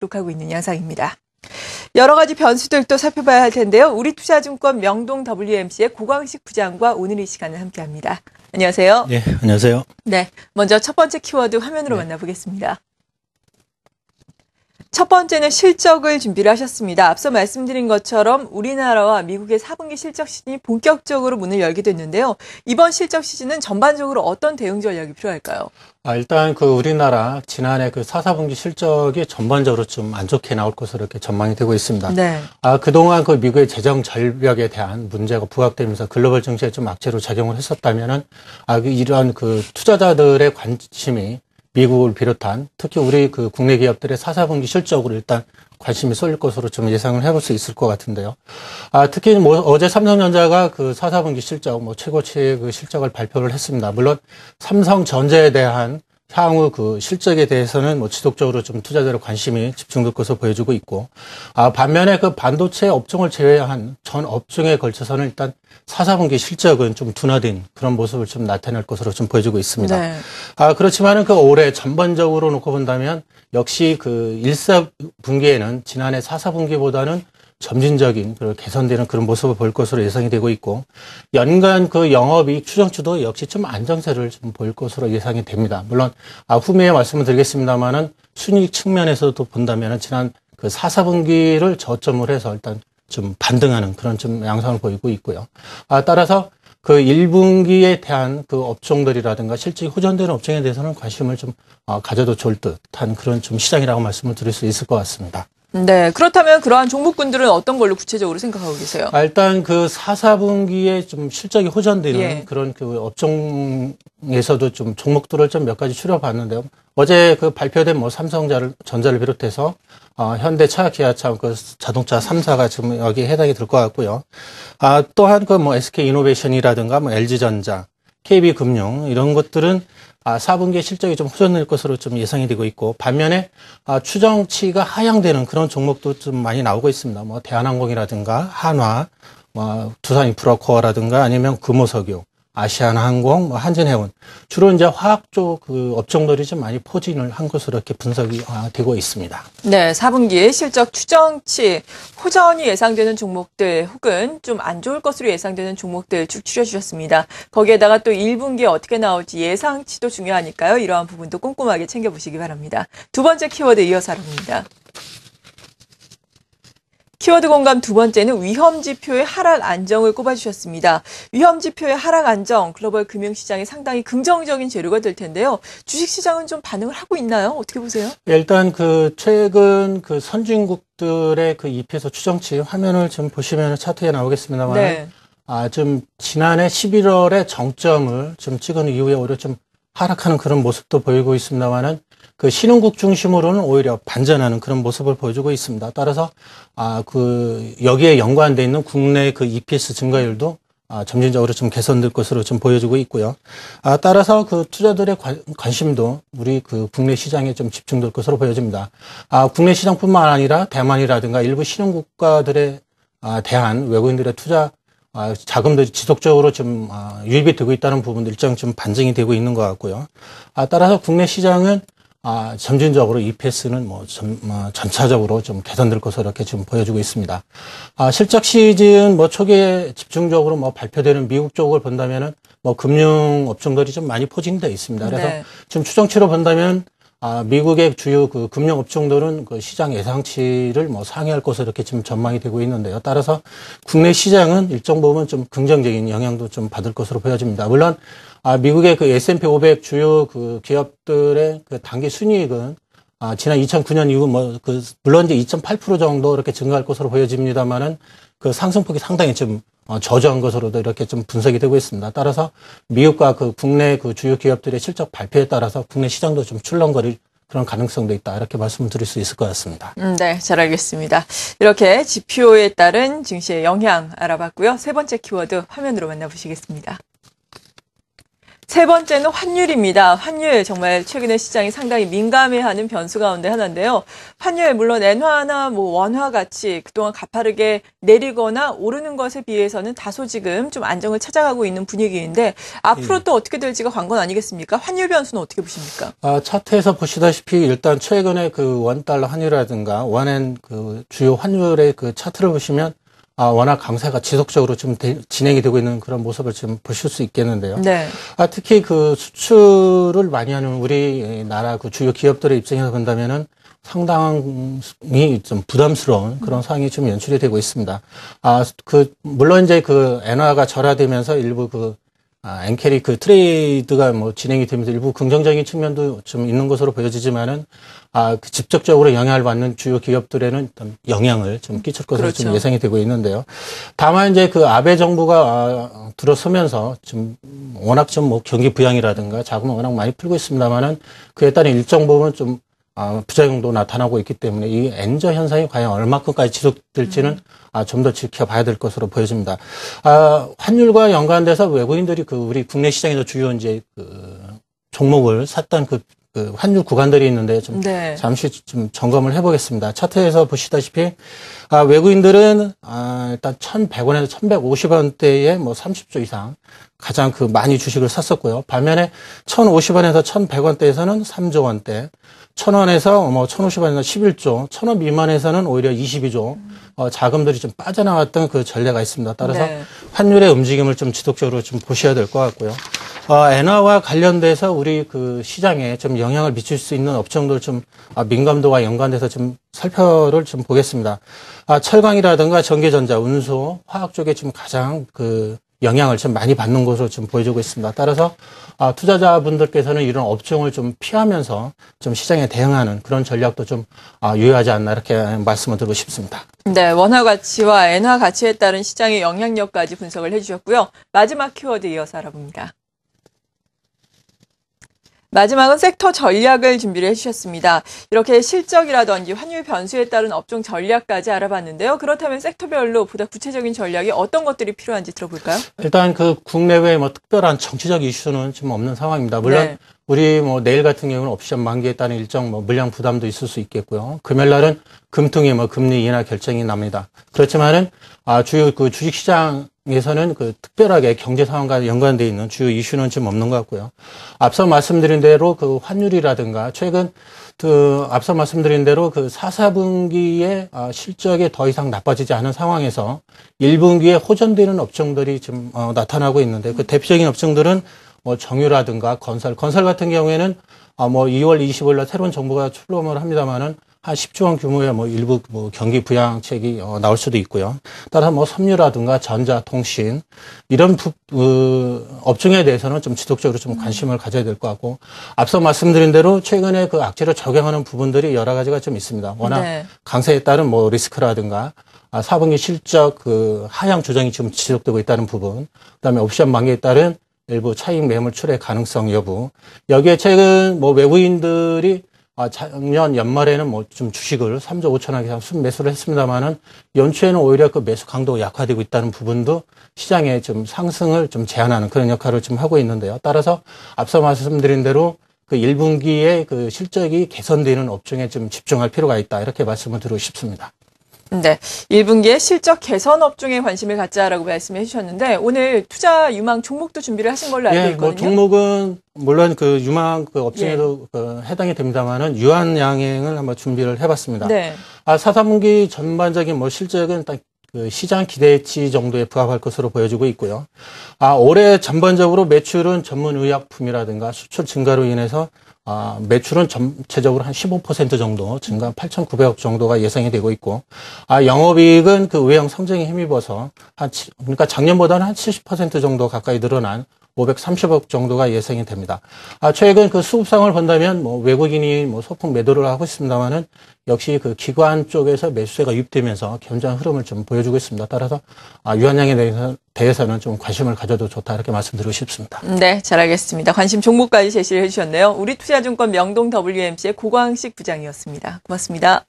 기록하고 있는 양상입니다. 여러 가지 변수들도 살펴봐야 할 텐데요. 우리투자증권 명동 WMC의 고광식 부장과 오늘 이 시간을 함께합니다. 안녕하세요. 네, 안녕하세요. 네, 먼저 첫 번째 키워드 화면으로 만나보겠습니다. 첫 번째는 실적을 준비를 하셨습니다. 앞서 말씀드린 것처럼 우리나라와 미국의 4분기 실적 시즌이 본격적으로 문을 열게 됐는데요. 이번 실적 시즌은 전반적으로 어떤 대응 전략이 필요할까요? 일단 우리나라 지난해 4분기 실적이 전반적으로 좀 안 좋게 나올 것으로 이렇게 전망이 되고 있습니다. 네. 그동안 미국의 재정 절벽에 대한 문제가 부각되면서 글로벌 증시에 좀 악재로 작용을 했었다면은, 이러한 투자자들의 관심이 미국을 비롯한 특히 우리 국내 기업들의 4분기 실적으로 일단 관심이 쏠릴 것으로 좀 예상을 해볼 수 있을 것 같은데요. 특히 어제 삼성전자가 4분기 실적, 최고치의 실적을 발표를 했습니다. 물론 삼성전자에 대한 향후 실적에 대해서는 지속적으로 좀 투자자들의 관심이 집중될 것으로 보여지고 있고, 반면에 반도체 업종을 제외한 전 업종에 걸쳐서는 일단 4분기 실적은 좀 둔화된 그런 모습을 좀 나타낼 것으로 좀 보여지고 있습니다. 네. 그렇지만은 올해 전반적으로 놓고 본다면 역시 1,4분기에는 지난해 4분기보다는 점진적인 개선되는 그런 모습을 볼 것으로 예상이 되고 있고, 연간 영업이익 추정치도 역시 좀 안정세를 좀 보일 것으로 예상이 됩니다. 물론 후미에 말씀을 드리겠습니다만은 순이익 측면에서도 본다면은 지난 4분기를 저점으로 해서 일단 좀 반등하는 그런 좀 양상을 보이고 있고요. 따라서 1분기에 대한 업종들이라든가 실적이 호전되는 업종에 대해서는 관심을 좀 가져도 좋을 듯한 그런 좀 시장이라고 말씀을 드릴 수 있을 것 같습니다. 네, 그렇다면 그러한 종목군들은 어떤 걸로 구체적으로 생각하고 계세요? 일단 4분기에 좀 실적이 호전되는 그런 업종에서도 좀 종목들을 좀 몇 가지 추려봤는데요. 어제 발표된 삼성전자를 비롯해서 현대, 차, 기아차, 자동차 3사가 지금 여기에 해당이 될 것 같고요. 또한 SK이노베이션이라든가 LG전자, KB금융 이런 것들은 4분기에 실적이 좀 호전될 것으로 좀 예상이 되고 있고, 반면에 추정치가 하향되는 그런 종목도 좀 많이 나오고 있습니다. 대한항공이라든가 한화, 두산인프라코어라든가 아니면 금호석유, 아시아나항공, 한진해운 주로 이제 화학 쪽 업종들이 좀 많이 포진을 한 것으로 이렇게 분석이 되고 있습니다. 네, 4분기 실적 추정치 호전이 예상되는 종목들 혹은 좀 안 좋을 것으로 예상되는 종목들 쭉 추려주셨습니다. 거기에다가 또 1분기에 어떻게 나올지 예상치도 중요하니까요. 이러한 부분도 꼼꼼하게 챙겨보시기 바랍니다. 두 번째 키워드 이어서 알아봅니다. 키워드 공감 두 번째는 위험지표의 하락 안정을 꼽아주셨습니다. 위험지표의 하락 안정, 글로벌 금융시장에 상당히 긍정적인 재료가 될 텐데요. 주식시장은 좀 반응을 하고 있나요? 어떻게 보세요? 일단 최근 선진국들의 EPS 추정치 화면을 좀 보시면 차트에 나오겠습니다만, 네. 좀 지난해 11월에 정점을 좀 찍은 이후에 오히려 좀 하락하는 그런 모습도 보이고 있습니다만은 신흥국 중심으로는 오히려 반전하는 그런 모습을 보여주고 있습니다. 따라서 여기에 연관돼 있는 국내 EPS 증가율도 점진적으로 좀 개선될 것으로 좀 보여지고 있고요. 따라서 투자들의 관심도 우리 국내 시장에 좀 집중될 것으로 보여집니다. 국내 시장뿐만 아니라 대만이라든가 일부 신흥국가들에 대한 외국인들의 투자 자금들이 지속적으로 좀 유입이 되고 있다는 부분도 일정 좀 반증이 되고 있는 것 같고요. 따라서 국내 시장은 점진적으로 EPS는 전차적으로 좀 개선될 것으로 이렇게 좀 보여주고 있습니다. 실적 시즌 초기에 집중적으로 발표되는 미국 쪽을 본다면은 금융 업종들이 좀 많이 포진되어 있습니다. 그래서 네. 지금 추정치로 본다면 미국의 주요 금융 업종들은 시장 예상치를 상회할 것으로 이렇게 지금 전망이 되고 있는데요. 따라서 국내 시장은 일정 부분 좀 긍정적인 영향도 좀 받을 것으로 보여집니다. 물론 미국의 S&P 500 주요 기업들의 단기 순이익은 지난 2009년 이후 물론 이제 2.8% 정도 이렇게 증가할 것으로 보여집니다만은 상승폭이 상당히 좀 저조한 것으로도 이렇게 좀 분석이 되고 있습니다. 따라서 미국과 국내 주요 기업들의 실적 발표에 따라서 국내 시장도 좀 출렁거릴 그런 가능성도 있다. 이렇게 말씀을 드릴 수 있을 것 같습니다. 네, 잘 알겠습니다. 이렇게 지표에 따른 증시의 영향 알아봤고요. 세 번째 키워드 화면으로 만나보시겠습니다. 세 번째는 환율입니다. 환율 정말 최근에 시장이 상당히 민감해하는 변수 가운데 하나인데요. 환율 물론 엔화나 원화 같이 그동안 가파르게 내리거나 오르는 것에 비해서는 다소 지금 좀 안정을 찾아가고 있는 분위기인데 앞으로 또 어떻게 될지가 관건 아니겠습니까? 환율 변수는 어떻게 보십니까? 차트에서 보시다시피 일단 최근에 그 원달러 환율이라든가 원엔 그 주요 환율의 그 차트를 보시면 워낙 강세가 지속적으로 좀 진행이 되고 있는 그런 모습을 지금 보실 수 있겠는데요. 네. 특히 그 수출을 많이 하는 우리나라 그 주요 기업들의 입장에서 본다면은 상당히 좀 부담스러운 그런 상황이 좀 연출이 되고 있습니다. 물론 이제 그 엔화가 절하되면서 일부 엔캐리 그 트레이드가 진행이 되면서 일부 긍정적인 측면도 좀 있는 것으로 보여지지만은, 그 직접적으로 영향을 받는 주요 기업들에는 어떤 영향을 좀 끼칠 것으로 그렇죠. 좀 예상이 되고 있는데요. 다만 이제 그 아베 정부가 들어서면서 좀 워낙 좀 경기 부양이라든가 자금을 워낙 많이 풀고 있습니다만은 그에 따른 일정 부분 좀 부작용도 나타나고 있기 때문에 이 엔저 현상이 과연 얼마큼까지 지속될지는 좀 더 지켜봐야 될 것으로 보여집니다. 환율과 연관돼서 외국인들이 우리 국내 시장에서 주요 이제 종목을 샀던 환율 구간들이 있는데 네. 잠시 좀 점검을 해보겠습니다. 차트에서 보시다시피 외국인들은 일단 1,100원에서 1,150원대에 30조 이상 가장 많이 주식을 샀었고요. 반면에 1,050원에서 1,100원대에서는 3조 원대, 1,000원에서 1,050원에서 11조, 1,000원 미만에서는 오히려 22조 자금들이 좀 빠져나왔던 그 전례가 있습니다. 따라서 네. 환율의 움직임을 좀 지속적으로 좀 보셔야 될 것 같고요. 엔화와 관련돼서 우리 시장에 좀 영향을 미칠 수 있는 업종들 좀 민감도와 연관돼서 좀 살펴를 좀 보겠습니다. 철강이라든가 전기전자, 운수, 화학 쪽에 지금 가장 영향을 좀 많이 받는 것으로 좀 보여지고 있습니다. 따라서 투자자분들께서는 이런 업종을 좀 피하면서 좀 시장에 대응하는 그런 전략도 좀 유효하지 않나 이렇게 말씀을 드리고 싶습니다. 네, 원화 가치와 엔화 가치에 따른 시장의 영향력까지 분석을 해주셨고요. 마지막 키워드 이어서 알아봅니다. 마지막은 섹터 전략을 준비를 해주셨습니다. 이렇게 실적이라든지 환율 변수에 따른 업종 전략까지 알아봤는데요. 그렇다면 섹터별로 보다 구체적인 전략이 어떤 것들이 필요한지 들어볼까요? 일단 국내외 특별한 정치적 이슈는 지금 없는 상황입니다. 물론 네. 우리 내일 같은 경우는 옵션 만기에 따른 일정 물량 부담도 있을 수 있겠고요. 금요일날은 금통위 금리 인하 결정이 납니다. 그렇지만은 주요 주식시장에서는 특별하게 경제 상황과 연관되어 있는 주요 이슈는 지금 없는 것 같고요. 앞서 말씀드린 대로 환율이라든가 최근 앞서 말씀드린 대로 4분기에 실적이 더 이상 나빠지지 않은 상황에서 1분기에 호전되는 업종들이 지금 나타나고 있는데 대표적인 업종들은 정유라든가 건설 같은 경우에는 2월 25일 날 새로운 정부가 출범을 합니다만은 한 10조 원 규모의 일부 경기 부양책이 나올 수도 있고요. 따라서 섬유라든가 전자, 통신 이런 업종에 대해서는 좀 지속적으로 좀 관심을 가져야 될 것 같고 앞서 말씀드린 대로 최근에 악재로 적용하는 부분들이 여러 가지가 좀 있습니다. 워낙 네. 강세에 따른 리스크라든가 4분기 실적 하향 조정이 지금 지속되고 있다는 부분, 그다음에 옵션 만기에 따른 일부 차익 매물출의 가능성 여부. 여기에 최근 외국인들이 작년 연말에는 좀 주식을 3조 5천억 이상 순매수를 했습니다만은 연초에는 오히려 매수 강도가 약화되고 있다는 부분도 시장의 좀 상승을 좀 제한하는 그런 역할을 좀 하고 있는데요. 따라서 앞서 말씀드린 대로 1분기에 실적이 개선되는 업종에 좀 집중할 필요가 있다. 이렇게 말씀을 드리고 싶습니다. 네, 1분기에 실적 개선 업종에 관심을 갖자라고 말씀해 주셨는데 오늘 투자 유망 종목도 준비를 하신 걸로 알고 있거든요. 종목은 물론 유망 업종에도 해당이 됩니다만은 유한양행을 한번 준비를 해봤습니다. 네. 4분기 전반적인 실적은 딱 시장 기대치 정도에 부합할 것으로 보여지고 있고요. 올해 전반적으로 매출은 전문 의약품이라든가 수출 증가로 인해서 매출은 전체적으로 한 15% 정도 증가 8,900억 정도가 예상이 되고 있고, 영업이익은 외형 성장에 힘입어서 그러니까 작년보다는 한 70% 정도 가까이 늘어난 530억 정도가 예상이 됩니다. 최근 수급상을 본다면 외국인이 소폭 매도를 하고 있습니다만은 역시 기관 쪽에서 매수세가 유입되면서 견조한 흐름을 좀 보여주고 있습니다. 따라서 유한양에 대해서는 좀 관심을 가져도 좋다 이렇게 말씀드리고 싶습니다. 네, 잘 알겠습니다. 관심 종목까지 제시를 해주셨네요. 우리투자증권 명동 WMC의 고광식 부장이었습니다. 고맙습니다.